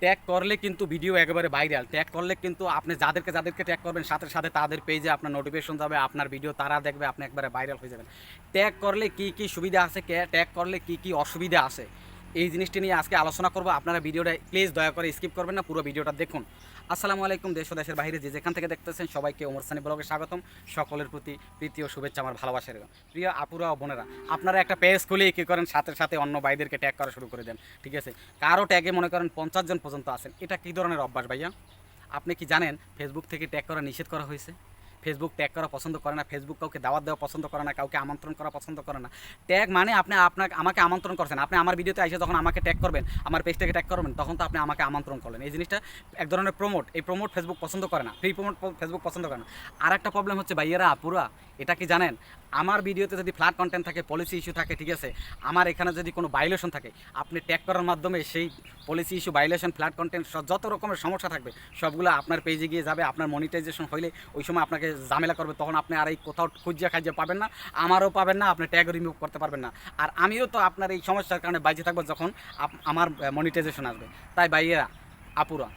Tag করলে কিন্তু video একেবারে ভাইরাল। ট্যাগ করলে কিন্তু আপনি যাদেরকে যাদেরকে ট্যাগ করবেন সাথে সাথে তাদের পেজে আপনার নোটিফিকেশন যাবে, আপনার ভিডিও তারা দেখবে, আপনি একবারে ভাইরাল হয়ে যাবেন। ট্যাগ করলে কি কি সুবিধা আছে, ট্যাগ করলে কি কি অসুবিধা আছে, এই জিনিসটি নিয়ে আজকে আলোচনা করবো। আপনারা ভিডিওটা প্লিজ দয়া করে স্কিপ করবেন না, পুরো ভিডিওটা দেখুন। আসসালামু আলাইকুম, দেশ ও দেশের বাইরে যে যেখান থেকে দেখতেছেন সবাইকে ওমর সানি ব্লগে স্বাগতম। সকলের প্রতি প্রীতি ও শুভেচ্ছা, আমার ভালোবাসার প্রিয় আপুরা ও বোনেরা। আপনারা একটা পেজ খুলে কী করেন, সাথে সাথে অন্য ভাইদেরকে ট্যাগ করা শুরু করে দেন, ঠিক আছে? কারো ট্যাগে মনে করেন 50 জন পর্যন্ত আছেন। এটা কী ধরনের অভ্যাস ভাইয়া? আপনি কি জানেন ফেসবুক থেকে ট্যাগ করা নিষেধ করা হয়েছে? ফেসবুক ট্যাগ করা পছন্দ করে না, ফেসবুক কাউকে দাওয়াত দেওয়া পছন্দ করে না, কাউকে আমন্ত্রণ করা পছন্দ করে না। ট্যাগ মানে আপনি আমাকে আমন্ত্রণ করছেন, আপনি আমার ভিডিওতে এসে যখন আমাকে ট্যাগ করবেন, আমার পেজটাকে ট্যাগ করবেন, তখন তো আপনি আমাকে আমন্ত্রণ করলেন। এই জিনিসটা এক ধরনের প্রমোট, এই প্রমোট ফেসবুক পছন্দ করে না, ফ্রি প্রমোট ফেসবুক পছন্দ করে না। আর একটা প্রবলেম হচ্ছে ভাইয়েরা আপুরা, এটা কি জানেন, আমার ভিডিওতে যদি ফ্ল্যাট কন্টেন্ট থাকে, পলিসি ইস্যু থাকে, ঠিক আছে, আমার এখানে যদি কোনো ভাইলেশন থাকে, আপনি ট্যাগ করার মাধ্যমে সেই policy issue, violation, flat content যত রকমের সমস্যা থাকবে সবগুলো আপনার পেজে গিয়ে যাবে। আপনার মনিটাইজেশন হইলে ওই সময় আপনাকে ঝামেলা করবে, তখন আপনি আর এই কোথাও খুঁজিয়া খাইজা পাবেন না, আমারও পাবেন না, আপনি ট্যাগ রিমুভ করতে পারবেন না। আর আমিও তো আপনার এই সমস্যার কারণে বাইরে থাকবো যখন আমার মনিটাইজেশন আসবে। তাই ভাইয়েরা আপুরা,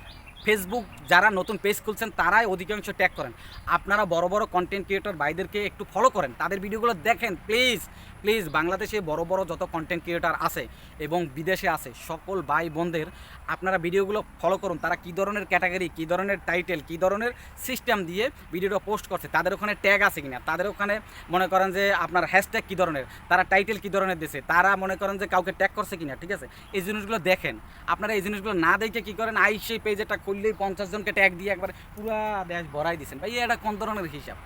ফেসবুক যারা নতুন পেজ খুলছেন তারাই অধিকাংশ ট্যাগ করেন। আপনারা বড় বড় কন্টেন্ট ক্রিয়েটর ভাইদেরকে একটু ফলো করেন, তাদের ভিডিওগুলো দেখেন প্লিজ প্লিজ। বাংলাদেশে বড় বড় যত কন্টেন্ট ক্রিয়েটর আছে এবং বিদেশে আছে সকল ভাই বোনদের আপনারা ভিডিওগুলো ফলো করুন। তারা কী ধরনের ক্যাটাগরি, কী ধরনের টাইটেল, কী ধরনের সিস্টেম দিয়ে ভিডিওটা পোস্ট করছে, তাদের ওখানে ট্যাগ আছে কিনা, তাদের ওখানে মনে করেন যে আপনার হ্যাশট্যাগ কী ধরনের, তারা টাইটেল কী ধরনের দিয়েছে, তারা মনে করেন যে কাউকে ট্যাগ করছে কিনা, ঠিক আছে? এই জিনিসগুলো দেখেন। আপনারা এই জিনিসগুলো না দেখে কী করেন, সেই পেজটা খুললেই 50 জনকে ট্যাগ দিয়ে একবার পুরা দেশ ভরাই দিচ্ছেন। ভাই এটা কোন ধরনের হিসাব?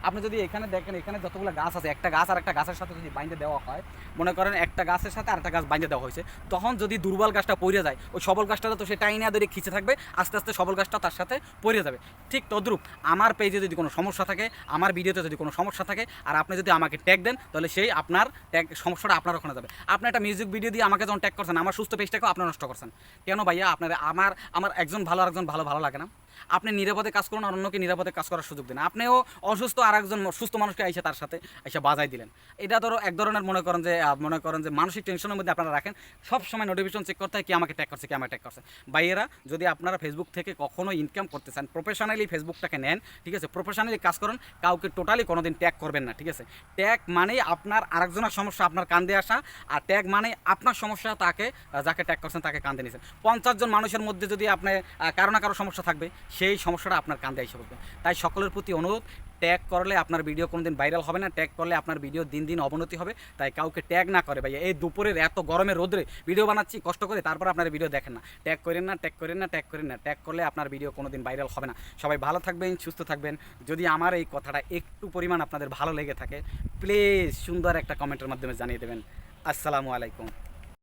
আপনি যদি এখানে দেখেন, এখানে যতগুলো গাছ আছে, একটা গাছ আর একটা গাছের সাথে যদি বাইন্ধে দেওয়া হয়, মনে করেন একটা গাছের সাথে আরেকটা গাছ বাইন্ধে দেওয়া হয়েছে, তখন যদি দুর্বল গাছটা পড়ে যায়, ওই সবল গাছটা তো সে টাইনা ধরে খিচে থাকবে, আস্তে আস্তে সবল গাছটা তার সাথে পড়ে যাবে। ঠিক তদ্রূপ আমার পেজে যদি কোনো সমস্যা থাকে, আমার ভিডিওতে যদি কোনো সমস্যা থাকে, আর আপনি যদি আমাকে ট্যাগ দেন, তাহলে সেই আপনার ট্যাগ সমস্যাটা আপনার ওখানে যাবে। আপনি একটা মিউজিক ভিডিও দিয়ে আমাকে যখন ট্যাগ করছেন, আমার সুস্থ পেজটাকেও আপনি নষ্ট করছেন। কেন ভাইয়া? আপনার আমার একজন ভালো আর একজন ভালো ভালো লাগে না? আপনি নিরাপদে কাজ করুন আর অন্যকে নিরাপদে কাজ করার সুযোগ দিন। আপনিও অসুস্থ আর একজন সুস্থ মানুষকে এসে তার সাথে এসে বাজাই দিলেন। এটা ধরো এক ধরনের মনে করেন যে মানসিক টেনশনের মধ্যে আপনারা রাখেন। সব সময় নোটিফিকেশন চেক করতে হয়, কি আমাকে ট্যাগ করছে, কি আমাকে ট্যাগ করছে। ভাইয়েরা, যদি আপনারা ফেসবুক থেকে কখনো ইনকাম করতে চান, প্রফেশনালি ফেসবুকটাকে নেন, ঠিক আছে, প্রফেশনালি কাজ করুন, কাউকে টোটালি কোনোদিন ট্যাগ করবেন না, ঠিক আছে? ট্যাগ মানেই আপনার আরেকজনের সমস্যা আপনার কান্দে আসা, আর ট্যাগ মানে আপনার সমস্যা তাকে, যাকে ট্যাগ করছেন তাকে কান্দে নিয়েছেন। 50 জন মানুষের মধ্যে যদি আপনি কারো না কারো সমস্যা থাকবে, সেই সমস্যাটা আপনার কান্দে এসে পড়বে। তাই সকলের প্রতি অনুরোধ, ট্যাগ করলে আপনার ভিডিও কোনোদিন ভাইরাল হবে না, ট্যাগ করলে আপনার ভিডিও দিন দিন অবনতি হবে। তাই কাউকে ট্যাগ না করে ভাইয়া, এই দুপুরের এত গরমের রোদরে ভিডিও বানাচ্ছি কষ্ট করে, তারপর আপনার ভিডিও দেখেন না। ট্যাগ করেন না, ট্যাগ করেন না, ট্যাগ করেন না। ট্যাগ করলে আপনার ভিডিও কোনোদিন ভাইরাল হবে না। সবাই ভালো থাকবেন, সুস্থ থাকবেন। যদি আমার এই কথাটা একটু পরিমাণ আপনাদের ভালো লেগে থাকে, প্লিজ সুন্দর একটা কমেন্টের মাধ্যমে জানিয়ে দেবেন। আসসালামু আলাইকুম।